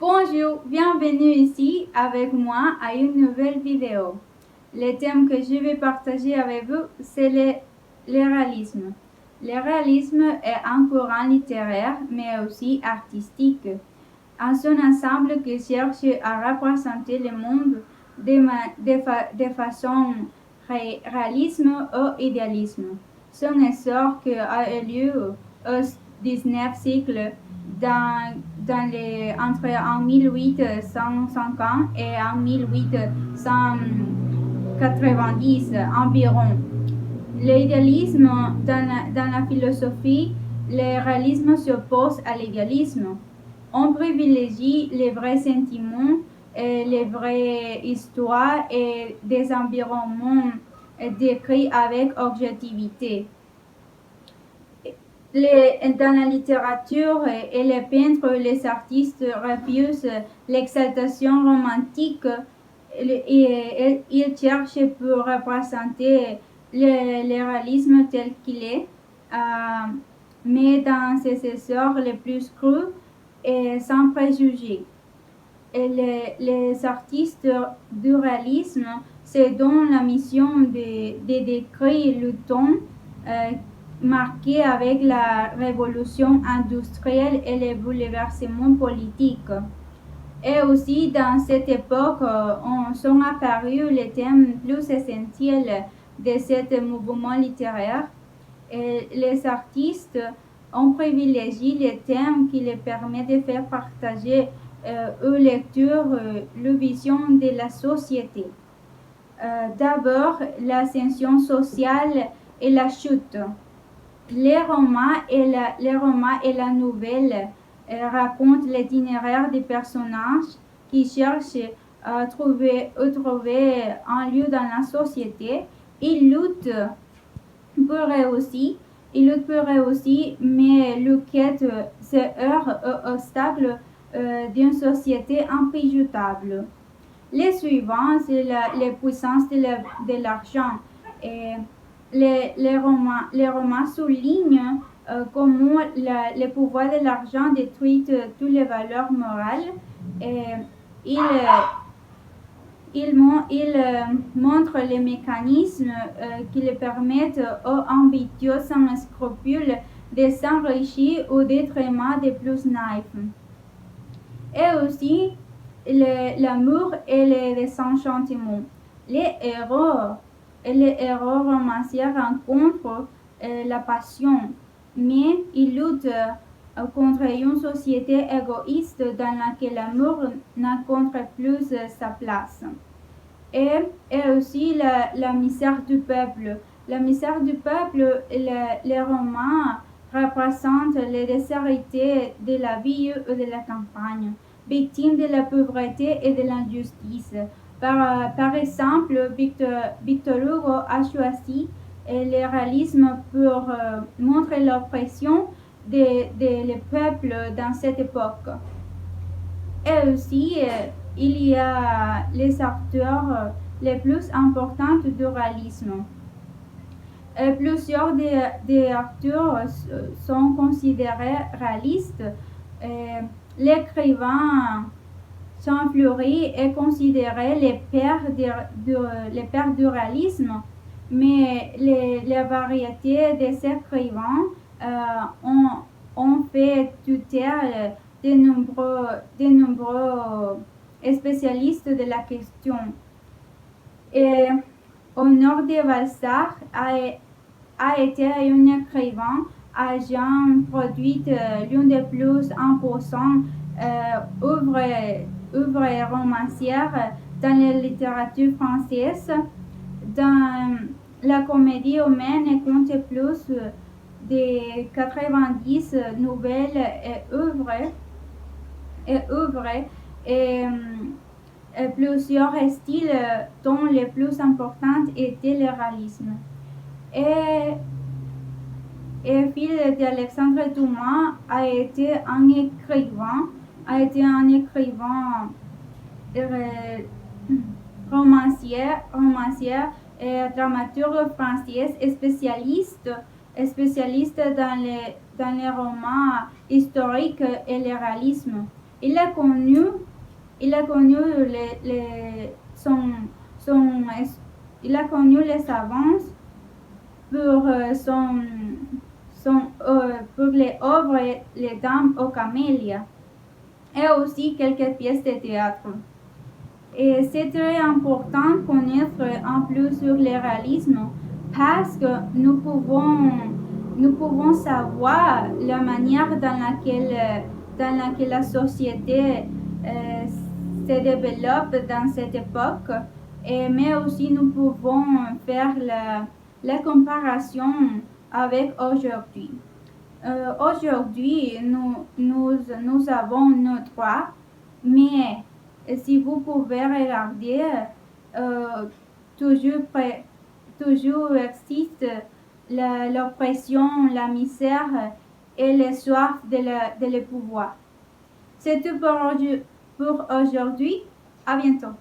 Bonjour, bienvenue ici avec moi à une nouvelle vidéo. Le thème que je vais partager avec vous, c'est le réalisme. Le réalisme est un courant littéraire, mais aussi artistique, en son ensemble qui cherche à représenter le monde de façon réalisme ou idéalisme. Son essor qui a eu lieu au 19e siècle entre en 1850 et en 1890 environ. L'idéalisme dans la philosophie, le réalisme s'oppose à l'idéalisme. On privilégie les vrais sentiments, les vraies histoires et des environnements décrits avec objectivité. Dans la littérature et les peintres, les artistes refusent l'exaltation romantique et ils cherchent pour représenter le réalisme tel qu'il est, mais dans ses essors les plus crus et sans préjugés. Et les artistes du réalisme se donnent la mission de décrire le temps marqué avec la révolution industrielle et les bouleversements politiques. Et aussi dans cette époque, sont apparus les thèmes plus essentiels de ce mouvement littéraire. Et les artistes ont privilégié les thèmes qui les permettent de faire partager aux lecteurs la vision de la société. D'abord, l'ascension sociale et la chute. Les romans et la nouvelle racontent l'itinéraire des personnages qui cherchent à trouver un lieu dans la société. Ils luttent pour réussir, mais leur quête se heurte aux obstacles d'une société impénétrable. Les suivants, c'est la puissance de l'argent. Les romans soulignent comment le pouvoir de l'argent détruit toutes les valeurs morales. Il montre les mécanismes qui le permettent aux ambitieux sans scrupules de s'enrichir au détriment des plus naïfs. Et aussi l'amour et le désenchantement. Les héros romanciers rencontrent la passion, mais ils luttent contre une société égoïste dans laquelle l'amour n'encontre plus sa place. Et aussi la misère du peuple. La misère du peuple, les romans représentent les déshérités de la vie ou de la campagne, victimes de la pauvreté et de l'injustice. Par exemple, Victor Hugo a choisi le réalisme pour montrer l'oppression des peuples dans cette époque. Et aussi, il y a les auteurs les plus importants du réalisme. Plusieurs des auteurs sont considérés réalistes. L'écrivain Jean Fleury est considéré le père du réalisme, mais les variétés des écrivains ont fait tutelle de nombreux spécialistes de la question. Et Honor de Balzac a été un écrivain ayant produit l'une des plus importantes œuvres romancières dans la littérature française. Dans la comédie humaine compte plus de 90 nouvelles et œuvres. plusieurs styles dont le plus important était le réalisme. Et fils d'Alexandre Dumas a été un romancier et dramaturge français spécialiste dans les romans historiques et le réalisme. Il a connu il a connu les avances pour pour les œuvres Les Dames aux Camélias et aussi quelques pièces de théâtre. Et c'est très important de connaître un peu sur le réalisme parce que nous pouvons savoir la manière dans laquelle la société se développe dans cette époque, mais aussi nous pouvons faire la comparaison avec aujourd'hui. Aujourd'hui, nous avons nos droits, mais si vous pouvez regarder, toujours existe l'oppression, la misère et le soif de le pouvoir. C'est tout pour aujourd'hui. À bientôt.